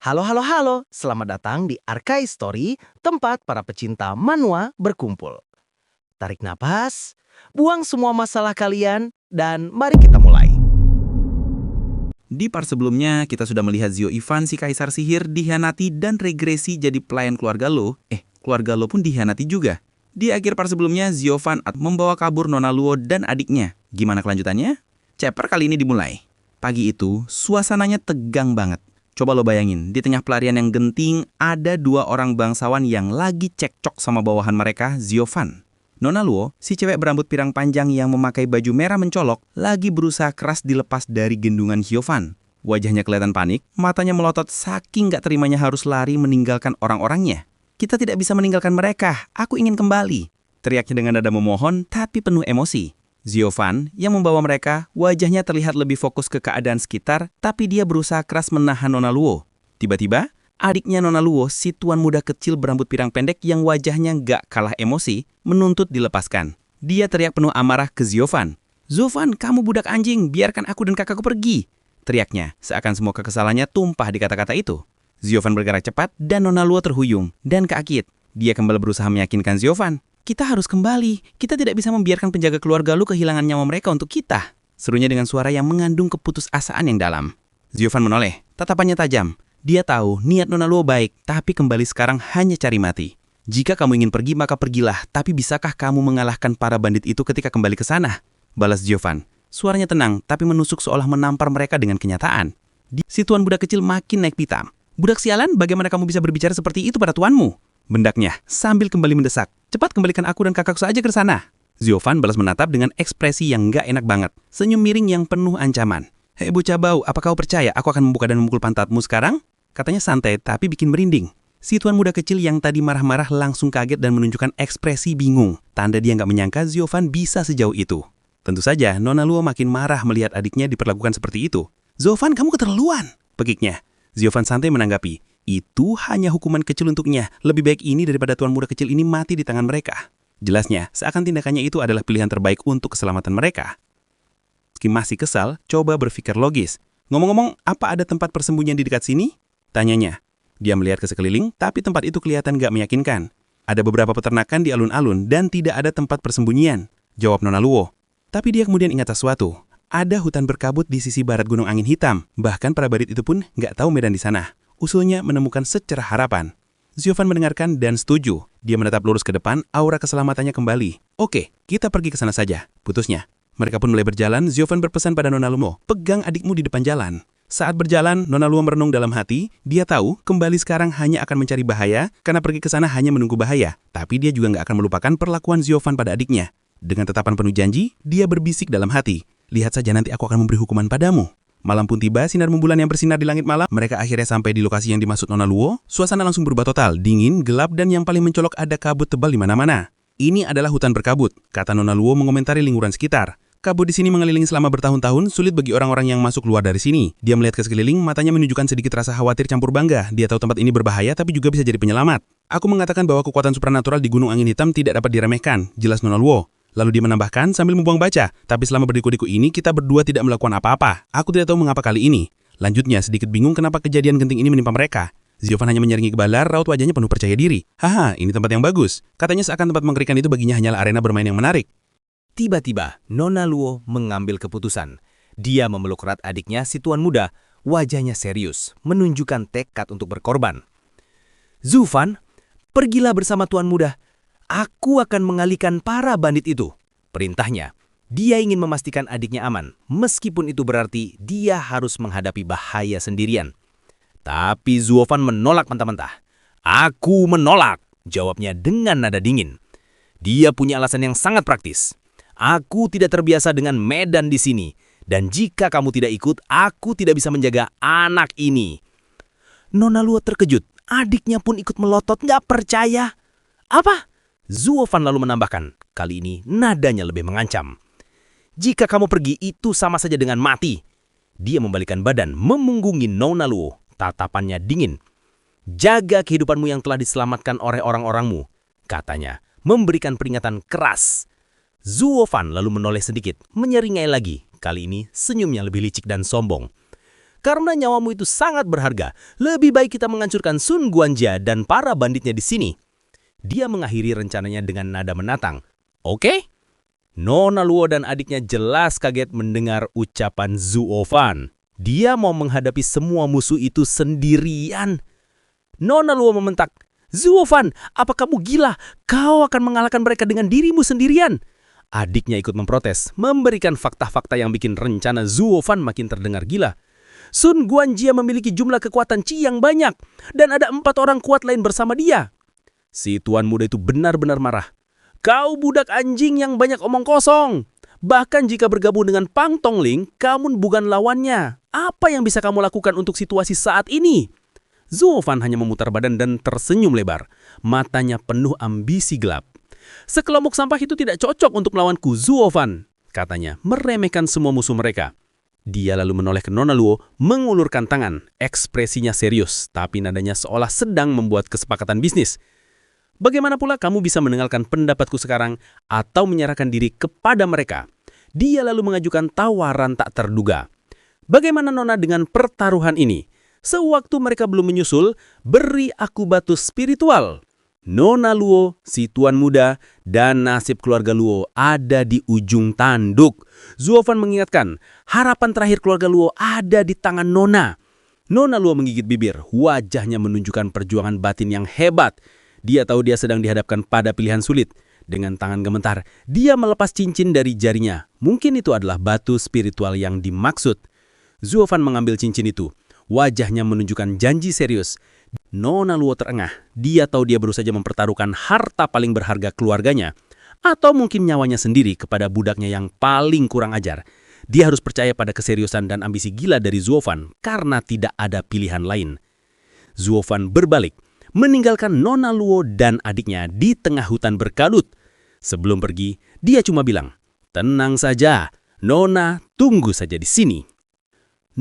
Halo, halo, halo. Selamat datang di Arkai Story, tempat para pecinta manhwa berkumpul. Tarik napas, buang semua masalah kalian, dan mari kita mulai. Di part sebelumnya, kita sudah melihat Zio Ivan si kaisar sihir dihianati dan regresi jadi pelayan keluarga Lo. Keluarga Lo pun dihianati juga. Di akhir part sebelumnya, Zio Van membawa kabur Nona Luo dan adiknya. Gimana kelanjutannya? Chapter kali ini dimulai. Pagi itu, suasananya tegang banget. Coba lo bayangin, di tengah pelarian yang genting, ada dua orang bangsawan yang lagi cekcok sama bawahan mereka, Zio Van. Nona Luo, si cewek berambut pirang panjang yang memakai baju merah mencolok, lagi berusaha keras dilepas dari gendungan Zio Van. Wajahnya kelihatan panik, matanya melotot saking gak terimanya harus lari meninggalkan orang-orangnya. Kita tidak bisa meninggalkan mereka, aku ingin kembali. Teriaknya dengan nada memohon tapi penuh emosi. Zio Van yang membawa mereka, wajahnya terlihat lebih fokus ke keadaan sekitar, tapi dia berusaha keras menahan Nona Luo. Tiba-tiba, adiknya Nona Luo, si tuan muda kecil berambut pirang pendek yang wajahnya gak kalah emosi, menuntut dilepaskan. Dia teriak penuh amarah ke Zio Van. "Zio Van, kamu budak anjing, biarkan aku dan kakakku pergi." Teriaknya, seakan semua kekesalannya tumpah di kata-kata itu. Zio Van bergerak cepat dan Nona Luo terhuyung dan keakit. Dia kembali berusaha meyakinkan Zio Van. "Kita harus kembali, kita tidak bisa membiarkan penjaga keluarga lu kehilangan nyawa mereka untuk kita." Serunya dengan suara yang mengandung keputusasaan yang dalam. Zio Van menoleh, tatapannya tajam. Dia tahu niat Nona Luo baik, tapi kembali sekarang hanya cari mati. "Jika kamu ingin pergi, maka pergilah, tapi bisakah kamu mengalahkan para bandit itu ketika kembali ke sana?" balas Zio Van. Suaranya tenang, tapi menusuk seolah menampar mereka dengan kenyataan. Si tuan budak kecil makin naik pitam. "Budak sialan, bagaimana kamu bisa berbicara seperti itu pada tuanmu?" bendaknya, sambil kembali mendesak. "Cepat kembalikan aku dan kakakku saja ke sana." Zio Van balas menatap dengan ekspresi yang gak enak banget. Senyum miring yang penuh ancaman. "Hei bocah bau, apa kau percaya aku akan membuka dan memukul pantatmu sekarang?" Katanya santai, tapi bikin merinding. Si tuan muda kecil yang tadi marah-marah langsung kaget dan menunjukkan ekspresi bingung. Tanda dia gak menyangka Zio Van bisa sejauh itu. Tentu saja, Nona Luo makin marah melihat adiknya diperlakukan seperti itu. "Zio Van, kamu keterlaluan," pekiknya. Zio Van santai menanggapi. "Itu hanya hukuman kecil untuknya. Lebih baik ini daripada tuan muda kecil ini mati di tangan mereka." Jelasnya, seakan tindakannya itu adalah pilihan terbaik untuk keselamatan mereka. Meski masih kesal, coba berpikir logis. "Ngomong-ngomong, apa ada tempat persembunyian di dekat sini?" tanyanya. Dia melihat ke sekeliling, tapi tempat itu kelihatan gak meyakinkan. "Ada beberapa peternakan di alun-alun dan tidak ada tempat persembunyian," jawab Nona Luo. Tapi dia kemudian ingat sesuatu. Ada hutan berkabut di sisi barat Gunung Angin Hitam. Bahkan para bandit itu pun gak tahu medan di sana. Usulnya menemukan secerah harapan. Zio Van mendengarkan dan setuju. Dia menatap lurus ke depan, aura keselamatannya kembali. "Oke, kita pergi ke sana saja," putusnya. Mereka pun mulai berjalan. Zio Van berpesan pada Nona Luo, "Pegang adikmu di depan jalan." Saat berjalan, Nona Luo merenung dalam hati. Dia tahu kembali sekarang hanya akan mencari bahaya, karena pergi ke sana hanya menunggu bahaya. Tapi dia juga gak akan melupakan perlakuan Zio Van pada adiknya. Dengan tatapan penuh janji, dia berbisik dalam hati. "Lihat saja nanti aku akan memberi hukuman padamu." Malam pun tiba, sinar rembulan yang bersinar di langit malam. Mereka akhirnya sampai di lokasi yang dimaksud Nona Luo. Suasana langsung berubah total, dingin, gelap, dan yang paling mencolok ada kabut tebal di mana-mana. "Ini adalah hutan berkabut," kata Nona Luo mengomentari lingkungan sekitar. "Kabut di sini mengelilingi selama bertahun-tahun, sulit bagi orang-orang yang masuk keluar dari sini." Dia melihat ke sekeliling, matanya menunjukkan sedikit rasa khawatir campur bangga. Dia tahu tempat ini berbahaya, tapi juga bisa jadi penyelamat. "Aku mengatakan bahwa kekuatan supranatural di Gunung Angin Hitam tidak dapat diremehkan," jelas Nona Luo. Lalu dia menambahkan sambil membuang baca, "Tapi selama berdiku-diku ini, kita berdua tidak melakukan apa-apa. Aku tidak tahu mengapa kali ini." Lanjutnya, sedikit bingung kenapa kejadian genting ini menimpa mereka. Zio Van hanya menyeringi kebalar, raut wajahnya penuh percaya diri. "Haha, ini tempat yang bagus." Katanya seakan tempat mengerikan itu baginya hanyalah arena bermain yang menarik. Tiba-tiba, Nona Luo mengambil keputusan. Dia memeluk erat adiknya si tuan muda, wajahnya serius, menunjukkan tekad untuk berkorban. "Zio Van, pergilah bersama tuan muda. Aku akan mengalihkan para bandit itu," perintahnya. Dia ingin memastikan adiknya aman, meskipun itu berarti dia harus menghadapi bahaya sendirian. Tapi Zio Van menolak mentah-mentah. "Aku menolak," jawabnya dengan nada dingin. Dia punya alasan yang sangat praktis. "Aku tidak terbiasa dengan medan di sini, dan jika kamu tidak ikut, aku tidak bisa menjaga anak ini." Nona Luo terkejut. Adiknya pun ikut melotot, "Nggak percaya." "Apa?" Zio Van lalu menambahkan, kali ini nadanya lebih mengancam. "Jika kamu pergi, itu sama saja dengan mati." Dia membalikkan badan, memunggungi Nona Luo. Tatapannya dingin. "Jaga kehidupanmu yang telah diselamatkan oleh orang-orangmu," katanya, memberikan peringatan keras. Zio Van lalu menoleh sedikit, menyeringai lagi. Kali ini senyumnya lebih licik dan sombong. Karena nyawamu itu sangat berharga, lebih baik kita menghancurkan Sun Guanjia dan para banditnya di sini. Dia mengakhiri rencananya dengan nada menantang. Oke? Nona Luo dan adiknya jelas kaget mendengar ucapan Zuofan. Dia mau menghadapi semua musuh itu sendirian. Nona Luo membentak, Zuofan, apa kamu gila? Kau akan mengalahkan mereka dengan dirimu sendirian. Adiknya ikut memprotes, memberikan fakta-fakta yang bikin rencana Zuofan makin terdengar gila. Sun Guanjia memiliki jumlah kekuatan Qi yang banyak, dan ada 4 orang kuat lain bersama dia. Si tuan muda itu benar-benar marah. Kau budak anjing yang banyak omong kosong. Bahkan jika bergabung dengan Pang Tongling, kamu bukan lawannya. Apa yang bisa kamu lakukan untuk situasi saat ini? Zuofan hanya memutar badan dan tersenyum lebar. Matanya penuh ambisi gelap. Sekelompok sampah itu tidak cocok untuk melawanku, Zuofan, katanya, meremehkan semua musuh mereka. Dia lalu menoleh ke Nona Luo, mengulurkan tangan. Ekspresinya serius, tapi nadanya seolah sedang membuat kesepakatan bisnis. Bagaimana pula kamu bisa mendengarkan pendapatku sekarang atau menyerahkan diri kepada mereka? Dia lalu mengajukan tawaran tak terduga. Bagaimana Nona dengan pertaruhan ini? Sewaktu mereka belum menyusul, beri aku batu spiritual. Nona Luo, si tuan muda, dan nasib keluarga Luo ada di ujung tanduk. Zuofan mengingatkan, harapan terakhir keluarga Luo ada di tangan Nona. Nona Luo menggigit bibir, wajahnya menunjukkan perjuangan batin yang hebat. Dia tahu dia sedang dihadapkan pada pilihan sulit. Dengan tangan gemetar, dia melepas cincin dari jarinya. Mungkin itu adalah batu spiritual yang dimaksud. Zuofan mengambil cincin itu. Wajahnya menunjukkan janji serius. Nona Luo terengah. Dia tahu dia baru saja mempertaruhkan harta paling berharga keluarganya. Atau mungkin nyawanya sendiri kepada budaknya yang paling kurang ajar. Dia harus percaya pada keseriusan dan ambisi gila dari Zuofan karena tidak ada pilihan lain. Zuofan berbalik, meninggalkan Nona Luo dan adiknya di tengah hutan berkalut. Sebelum pergi, dia cuma bilang, tenang saja, Nona tunggu saja di sini.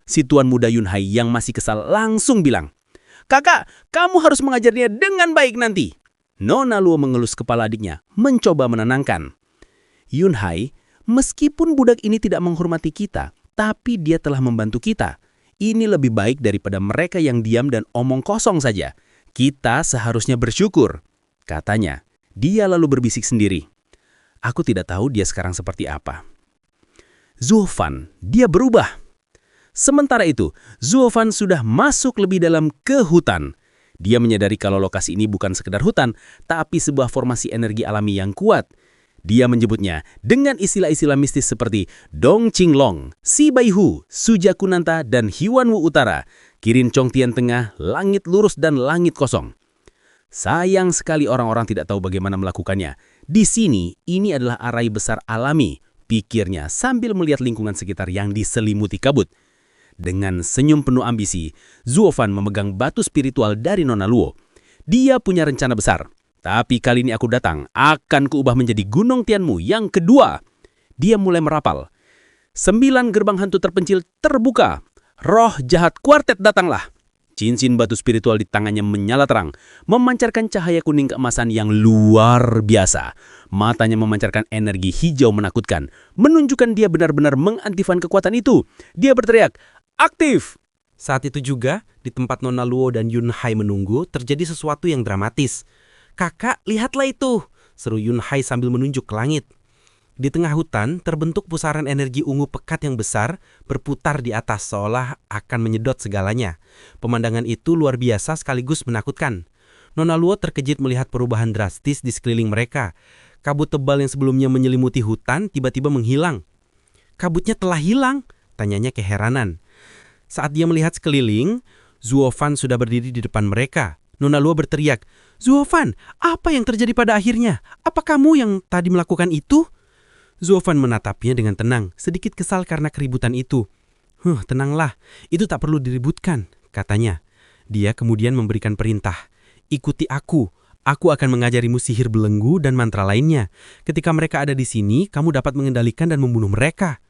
Si tuan muda Yunhai yang masih kesal langsung bilang, Kakak, kamu harus mengajarnya dengan baik nanti. Nona Luo mengelus kepala adiknya, mencoba menenangkan. Yunhai, meskipun budak ini tidak menghormati kita, tapi dia telah membantu kita. Ini lebih baik daripada mereka yang diam dan omong kosong saja. Kita seharusnya bersyukur, katanya. Dia lalu berbisik sendiri. Aku tidak tahu dia sekarang seperti apa. Zuofan, dia berubah. Sementara itu, Zuofan sudah masuk lebih dalam ke hutan. Dia menyadari kalau lokasi ini bukan sekedar hutan, tapi sebuah formasi energi alami yang kuat. Dia menyebutnya dengan istilah-istilah mistis seperti Dong Qinglong, Si Baihu, Sujakunanta, dan Hiwanwu Utara, Kirin Chongtian Tengah, langit lurus dan langit kosong. Sayang sekali orang-orang tidak tahu bagaimana melakukannya. Di sini, ini adalah arai besar alami, pikirnya sambil melihat lingkungan sekitar yang diselimuti kabut. Dengan senyum penuh ambisi, Zuofan memegang batu spiritual dari Nona Luo. Dia punya rencana besar. Tapi kali ini aku datang, akan kuubah menjadi Gunung Tianmu yang kedua. Dia mulai merapal. 9 gerbang hantu terpencil terbuka. Roh jahat kuartet datanglah. Cincin batu spiritual di tangannya menyala terang, memancarkan cahaya kuning keemasan yang luar biasa. Matanya memancarkan energi hijau menakutkan, menunjukkan dia benar-benar mengantifan kekuatan itu. Dia berteriak, aktif! Saat itu juga, di tempat Nona Luo dan Yunhai menunggu, terjadi sesuatu yang dramatis. Kakak, lihatlah itu! Seru Yunhai sambil menunjuk ke langit. Di tengah hutan, terbentuk pusaran energi ungu pekat yang besar, berputar di atas seolah akan menyedot segalanya. Pemandangan itu luar biasa sekaligus menakutkan. Nona Luo terkejut melihat perubahan drastis di sekeliling mereka. Kabut tebal yang sebelumnya menyelimuti hutan tiba-tiba menghilang. Kabutnya telah hilang, tanyanya keheranan. Saat dia melihat sekeliling, Zuofan sudah berdiri di depan mereka. Nona Luo berteriak, Zuofan, apa yang terjadi pada akhirnya? Apa kamu yang tadi melakukan itu? Zuofan menatapnya dengan tenang, sedikit kesal karena keributan itu. Tenanglah, itu tak perlu diributkan, katanya. Dia kemudian memberikan perintah, ikuti aku akan mengajarimu sihir belenggu dan mantra lainnya. Ketika mereka ada di sini, kamu dapat mengendalikan dan membunuh mereka.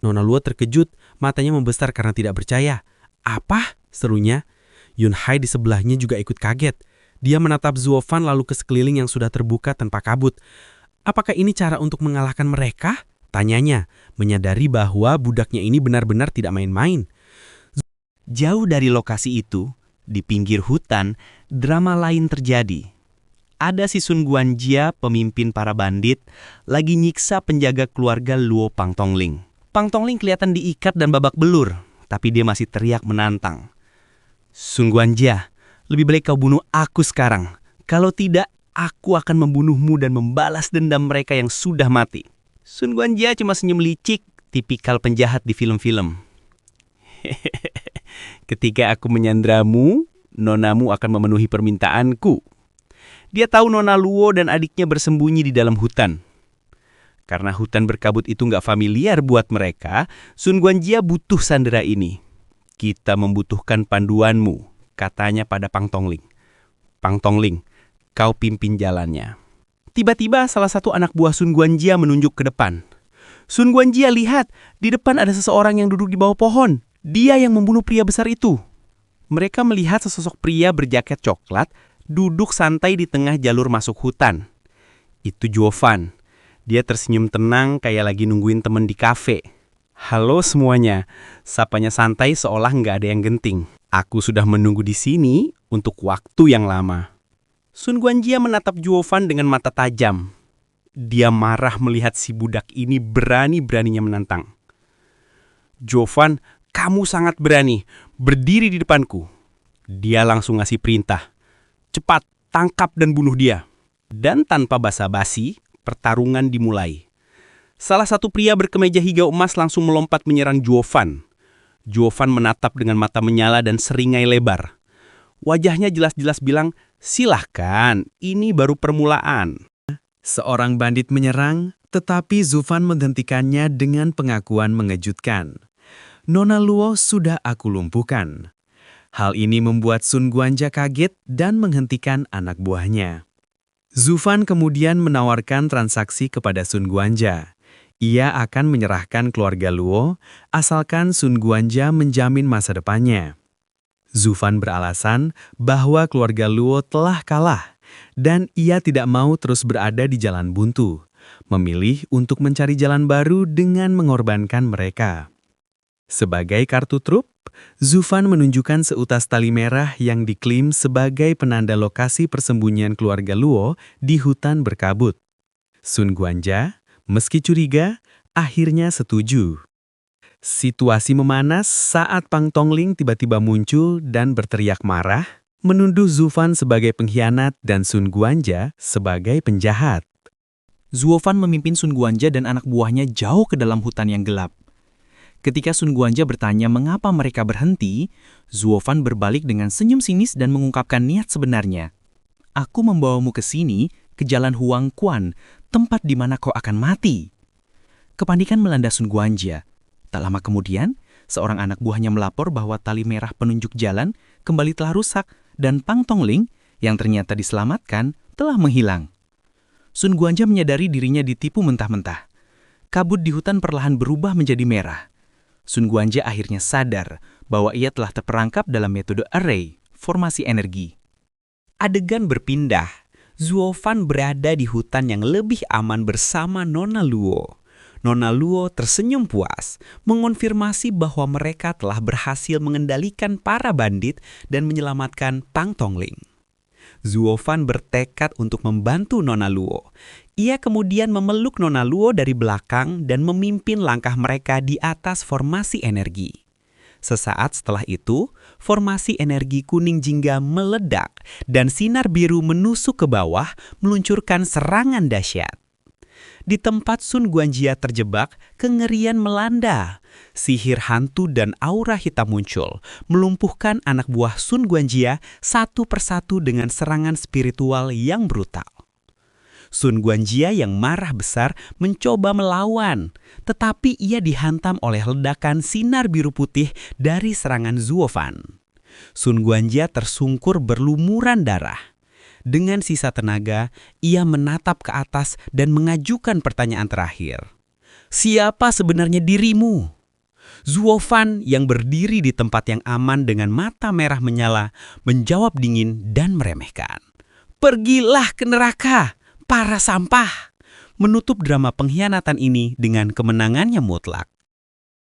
Nona Luo terkejut, matanya membesar karena tidak percaya. Apa? Serunya. Yunhai di sebelahnya juga ikut kaget. Dia menatap Zuofan lalu ke sekeliling yang sudah terbuka tanpa kabut. Apakah ini cara untuk mengalahkan mereka? Tanyanya, menyadari bahwa budaknya ini benar-benar tidak main-main. Jauh dari lokasi itu, di pinggir hutan, drama lain terjadi. Ada si Sun Guanjia, pemimpin para bandit, lagi nyiksa penjaga keluarga Luo Pangtongling. Pangtongling kelihatan diikat dan babak belur, tapi dia masih teriak menantang. Sun Guanjia, lebih baik kau bunuh aku sekarang. Kalau tidak, aku akan membunuhmu dan membalas dendam mereka yang sudah mati. Sun Guanjia cuma senyum licik, tipikal penjahat di film-film. Ketika aku menyandramu, nonamu akan memenuhi permintaanku. Dia tahu Nona Luo dan adiknya bersembunyi di dalam hutan. Karena hutan berkabut itu nggak familiar buat mereka, Sun Guanjia butuh sandera ini. Kita membutuhkan panduanmu, katanya pada Pangtongling. Pangtongling, kau pimpin jalannya. Tiba-tiba salah satu anak buah Sun Guanjia menunjuk ke depan. Sun Guanjia lihat, di depan ada seseorang yang duduk di bawah pohon. Dia yang membunuh pria besar itu. Mereka melihat sesosok pria berjaket coklat duduk santai di tengah jalur masuk hutan. Itu Jovan. Dia tersenyum tenang kayak lagi nungguin temen di kafe. Halo semuanya, sapanya santai seolah nggak ada yang genting. Aku sudah menunggu di sini untuk waktu yang lama. Sun Guanjia menatap Jovan dengan mata tajam. Dia marah melihat si budak ini berani-beraninya menantang. Jovan, kamu sangat berani, berdiri di depanku. Dia langsung ngasih perintah. Cepat, tangkap dan bunuh dia. Dan tanpa basa-basi, pertarungan dimulai. Salah satu pria berkemeja hijau emas langsung melompat menyerang Jovan. Jovan menatap dengan mata menyala dan seringai lebar. Wajahnya jelas-jelas bilang, silahkan, ini baru permulaan. Seorang bandit menyerang, tetapi Zufan menghentikannya dengan pengakuan mengejutkan. Nona Luo sudah aku lumpuhkan. Hal ini membuat Sun Guanjia kaget dan menghentikan anak buahnya. Zufan kemudian menawarkan transaksi kepada Sun Guanjia. Ia akan menyerahkan keluarga Luo, asalkan Sun Guanjia menjamin masa depannya. Zufan beralasan bahwa keluarga Luo telah kalah, dan ia tidak mau terus berada di jalan buntu, memilih untuk mencari jalan baru dengan mengorbankan mereka. Sebagai kartu truf, Zufan menunjukkan seutas tali merah yang diklaim sebagai penanda lokasi persembunyian keluarga Luo di hutan berkabut. Sun Guanjia, meski curiga, akhirnya setuju. Situasi memanas saat Pangtongling tiba-tiba muncul dan berteriak marah, menuduh Zufan sebagai pengkhianat dan Sun Guanjia sebagai penjahat. Zufan memimpin Sun Guanjia dan anak buahnya jauh ke dalam hutan yang gelap. Ketika Sun Guanjia bertanya mengapa mereka berhenti, Zufan berbalik dengan senyum sinis dan mengungkapkan niat sebenarnya. Aku membawamu ke sini, ke jalan Huang Quan, tempat di mana kau akan mati. Kepanikan melanda Sun Guanjia. Tak lama kemudian, seorang anak buahnya melapor bahwa tali merah penunjuk jalan kembali telah rusak dan Pangtongling, yang ternyata diselamatkan, telah menghilang. Sun Guanjia menyadari dirinya ditipu mentah-mentah. Kabut di hutan perlahan berubah menjadi merah. Sun Guanjia akhirnya sadar bahwa ia telah terperangkap dalam metode array, formasi energi. Adegan berpindah. Zufan berada di hutan yang lebih aman bersama Nona Luo. Nona Luo tersenyum puas, mengonfirmasi bahwa mereka telah berhasil mengendalikan para bandit dan menyelamatkan Pangtongling. Zufan bertekad untuk membantu Nona Luo. Ia kemudian memeluk Nona Luo dari belakang dan memimpin langkah mereka di atas formasi energi. Sesaat setelah itu, formasi energi kuning jingga meledak dan sinar biru menusuk ke bawah, meluncurkan serangan dahsyat. Di tempat Sun Guanjia terjebak, kengerian melanda. Sihir hantu dan aura hitam muncul, melumpuhkan anak buah Sun Guanjia satu persatu dengan serangan spiritual yang brutal. Sun Guanjia yang marah besar mencoba melawan, tetapi ia dihantam oleh ledakan sinar biru putih dari serangan Zufan. Sun Guanjia tersungkur berlumuran darah. Dengan sisa tenaga, ia menatap ke atas dan mengajukan pertanyaan terakhir. Siapa sebenarnya dirimu? Zufan yang berdiri di tempat yang aman dengan mata merah menyala, menjawab dingin dan meremehkan. Pergilah ke neraka, para sampah! Menutup drama pengkhianatan ini dengan kemenangannya mutlak.